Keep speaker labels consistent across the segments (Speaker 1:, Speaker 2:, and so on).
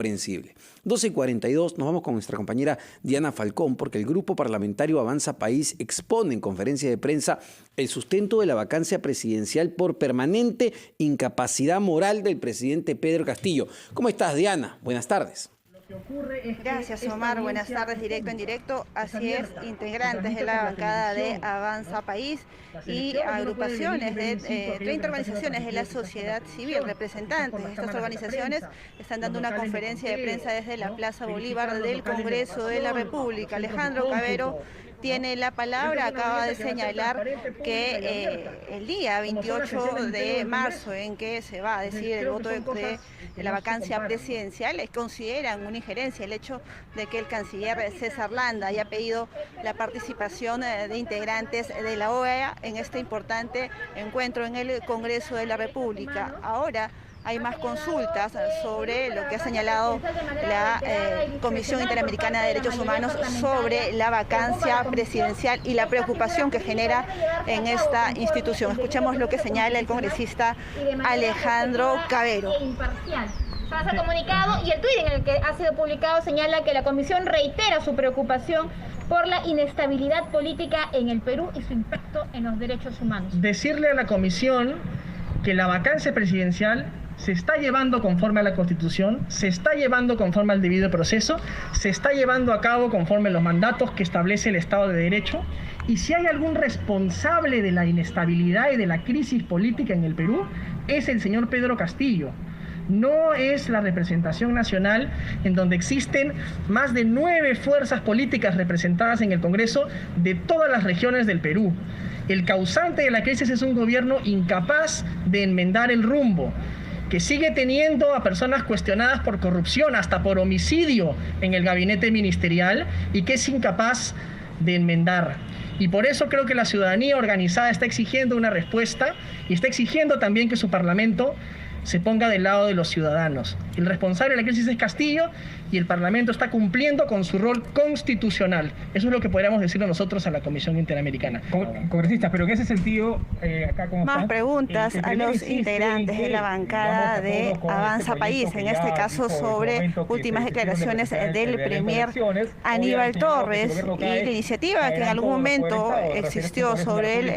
Speaker 1: comprensible. 12:42, nos vamos con nuestra compañera Diana Falcón, porque el Grupo Parlamentario Avanza País expone en conferencia de prensa el sustento de la vacancia presidencial por permanente incapacidad moral del presidente Pedro Castillo. ¿Cómo estás, Diana? Buenas tardes.
Speaker 2: Gracias, Omar. Buenas tardes, directo en directo. Así es, integrantes de la bancada de Avanza País y agrupaciones de 30 organizaciones de la sociedad civil, representantes de estas organizaciones, están dando una conferencia de prensa desde la Plaza Bolívar del Congreso de la República. Alejandro Cavero tiene la palabra, acaba de señalar que el día 28 de marzo en que se va a decidir el voto de la vacancia presidencial, consideran una injerencia el hecho de que el canciller César Landa haya pedido la participación de integrantes de la OEA en este importante encuentro en el Congreso de la República. Ahora hay más consultas sobre lo que ha señalado la Comisión Interamericana de Derechos Humanos sobre la vacancia presidencial y la preocupación que genera en esta institución. Escuchemos lo que señala el congresista Alejandro Cavero.
Speaker 3: Pasa comunicado y el tuit en el que ha sido publicado señala que la comisión reitera su preocupación por la inestabilidad política en el Perú y su impacto en los derechos humanos.
Speaker 4: Decirle a la comisión que la vacancia presidencial se está llevando conforme a la Constitución, se está llevando conforme al debido proceso, se está llevando a cabo conforme a los mandatos que establece el Estado de Derecho, y si hay algún responsable de la inestabilidad y de la crisis política en el Perú, es el señor Pedro Castillo. No es la representación nacional, en donde existen más de 9 fuerzas políticas representadas en el Congreso de todas las regiones del Perú. El causante de la crisis es un gobierno incapaz de enmendar el rumbo, que sigue teniendo a personas cuestionadas por corrupción, hasta por homicidio en el gabinete ministerial, y que es incapaz de enmendar. Y por eso creo que la ciudadanía organizada está exigiendo una respuesta y está exigiendo también que su Parlamento se ponga del lado de los ciudadanos. El responsable de la crisis es Castillo y el Parlamento está cumpliendo con su rol constitucional. Eso es lo que podríamos decirle nosotros a la Comisión Interamericana.
Speaker 5: Congresistas, pero en ese sentido, acá como
Speaker 2: más preguntas a los integrantes de la bancada de Avanza País, en este caso sobre últimas declaraciones del premier Aníbal Torres y la iniciativa que en algún momento existió sobre el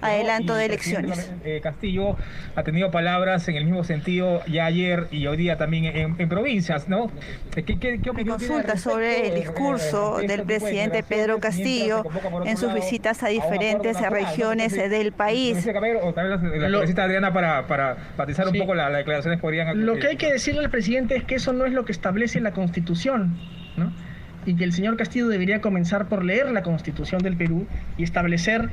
Speaker 2: adelanto de elecciones.
Speaker 5: Castillo ha tenido palabras en el mismo sentido ya ayer y hoy día también en provincias, ¿no? ¿Qué opinión
Speaker 2: consulta sobre el discurso del presidente Pedro Castillo en sus visitas a diferentes regiones del país?
Speaker 5: O tal vez la congresista Adriana para matizar un poco las declaraciones podrían...
Speaker 4: Lo que hay que decirle al presidente es que eso no es lo que establece la Constitución, ¿no? Y que el señor Castillo debería comenzar por leer la Constitución del Perú y establecer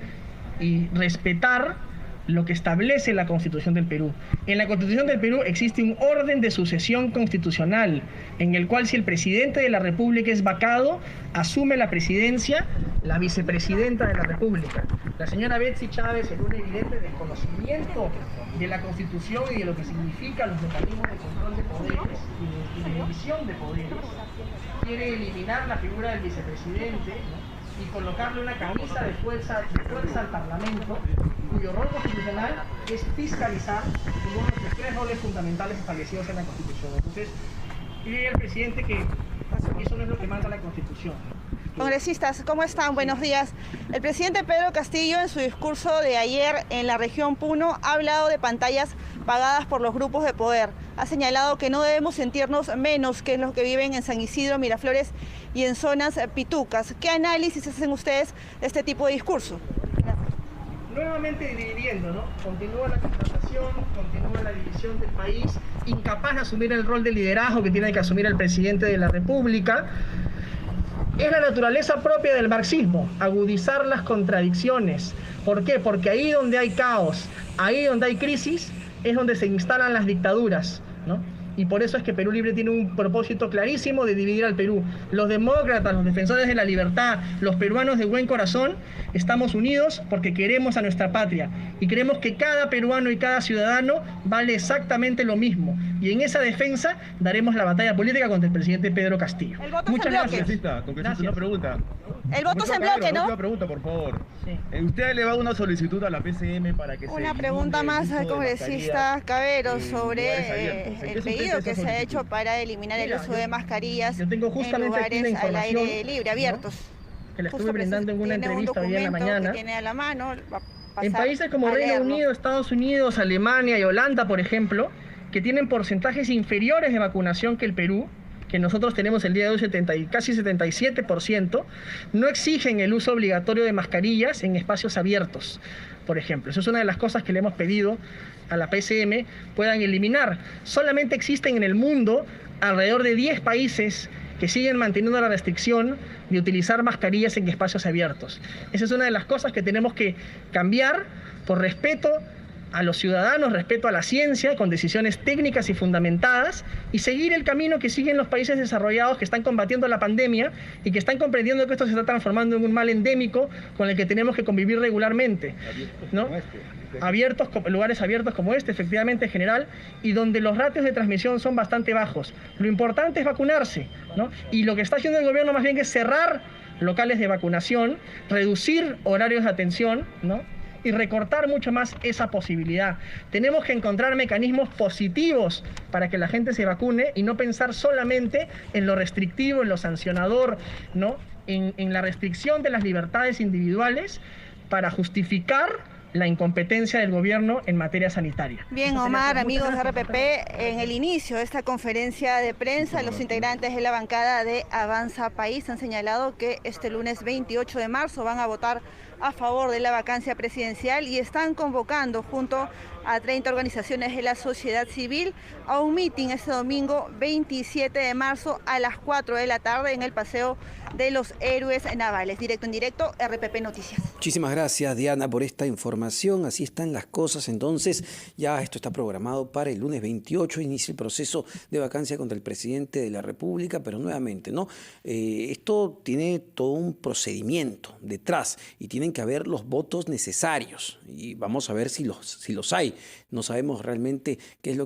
Speaker 4: y respetar lo que establece la Constitución del Perú. En la Constitución del Perú existe un orden de sucesión constitucional, en el cual si el presidente de la República es vacado, asume la presidencia la vicepresidenta de la República. La señora Betsy Chávez, en un evidente desconocimiento de la Constitución y de lo que significan los mecanismos de control de poderes y de división de poderes, quiere eliminar la figura del vicepresidente, ¿no? Y colocarle una camisa de fuerza al Parlamento, cuyo rol constitucional es fiscalizar uno de los 3 roles fundamentales establecidos en la Constitución. Entonces, diría el presidente que eso no es lo que manda la Constitución.
Speaker 2: Congresistas, ¿cómo están? Buenos días. El presidente Pedro Castillo, en su discurso de ayer en la región Puno, ha hablado de pantallas pagadas por los grupos de poder. Ha señalado que no debemos sentirnos menos que los que viven en San Isidro, Miraflores y en zonas pitucas. ¿Qué análisis hacen ustedes de este tipo de discurso?
Speaker 4: Nuevamente dividiendo, ¿no? Continúa la confrontación, continúa la división del país, incapaz de asumir el rol de liderazgo que tiene que asumir el presidente de la República. Es la naturaleza propia del marxismo, agudizar las contradicciones. ¿Por qué? Porque ahí donde hay caos, ahí donde hay crisis, es donde se instalan las dictaduras, ¿no? Y por eso es que Perú Libre tiene un propósito clarísimo de dividir al Perú. Los demócratas, los defensores de la libertad, los peruanos de buen corazón, estamos unidos porque queremos a nuestra patria y creemos que cada peruano y cada ciudadano vale exactamente lo mismo. Y en esa defensa daremos la batalla política contra el presidente Pedro Castillo.
Speaker 2: El voto
Speaker 4: Muchas
Speaker 2: es en bloque.
Speaker 4: gracias.
Speaker 6: Congresista, una pregunta.
Speaker 2: El voto es en bloque, ¿no?
Speaker 6: Una pregunta, por favor.
Speaker 4: Sí.
Speaker 6: ¿Usted ha elevado una solicitud a la PCM para que se
Speaker 2: Una pregunta
Speaker 6: elimine el
Speaker 2: más
Speaker 6: uso
Speaker 2: al
Speaker 6: de
Speaker 2: congresista
Speaker 6: mascarillas
Speaker 2: Cabero
Speaker 6: en lugares
Speaker 2: sobre
Speaker 6: abiertos? ¿En
Speaker 2: el
Speaker 6: qué
Speaker 2: pedido
Speaker 6: sustenta
Speaker 2: que
Speaker 6: esa
Speaker 2: se ha
Speaker 6: solicitud?
Speaker 2: hecho para eliminar el
Speaker 4: Mira,
Speaker 2: uso de mascarillas
Speaker 4: yo tengo
Speaker 2: en
Speaker 4: justamente aquí
Speaker 2: lugares
Speaker 4: la
Speaker 2: al aire
Speaker 4: información,
Speaker 2: libre,
Speaker 4: ¿no?
Speaker 2: abiertos.
Speaker 4: Que le
Speaker 2: Justo
Speaker 4: estuve brindando en una
Speaker 2: tiene un
Speaker 4: entrevista hoy en la
Speaker 2: documento
Speaker 4: mañana.
Speaker 2: que tiene a la mano, va a pasar
Speaker 4: En países como
Speaker 2: a
Speaker 4: Reino
Speaker 2: leerlo.
Speaker 4: Unido, Estados Unidos, Alemania y Holanda, por ejemplo, que tienen porcentajes inferiores de vacunación que el Perú, que nosotros tenemos el día de hoy casi 77%, no exigen el uso obligatorio de mascarillas en espacios abiertos, por ejemplo. Eso es una de las cosas que le hemos pedido a la PCM puedan eliminar. Solamente existen en el mundo alrededor de 10 países que siguen manteniendo la restricción de utilizar mascarillas en espacios abiertos. Esa es una de las cosas que tenemos que cambiar por respeto a los ciudadanos, respeto a la ciencia, con decisiones técnicas y fundamentadas, y seguir el camino que siguen los países desarrollados que están combatiendo la pandemia y que están comprendiendo que esto se está transformando en un mal endémico con el que tenemos que convivir regularmente, ¿no? Lugares abiertos como este, efectivamente, en general, y donde los ratios de transmisión son bastante bajos. Lo importante es vacunarse, ¿no? Y lo que está haciendo el gobierno más bien es cerrar locales de vacunación, reducir horarios de atención, ¿no? Y recortar mucho más esa posibilidad. Tenemos que encontrar mecanismos positivos para que la gente se vacune y no pensar solamente en lo restrictivo, en lo sancionador, ¿no? En la restricción de las libertades individuales para justificar la incompetencia del gobierno en materia sanitaria.
Speaker 2: Bien, Omar, amigos de RPP, en el inicio de esta conferencia de prensa, los integrantes de la bancada de Avanza País han señalado que este lunes 28 de marzo van a votar a favor de la vacancia presidencial y están convocando junto a 30 organizaciones de la sociedad civil a un mitin este domingo 27 de marzo a las 4 de la tarde en el Paseo de los Héroes Navales. Directo en directo, RPP Noticias.
Speaker 1: Muchísimas gracias, Diana, por esta información. Así están las cosas. Entonces, ya esto está programado para el lunes 28. Inicia el proceso de vacancia contra el presidente de la República, pero nuevamente, ¿no? Esto tiene todo un procedimiento detrás y tienen que haber los votos necesarios. Y vamos a ver si los hay. No sabemos realmente qué es lo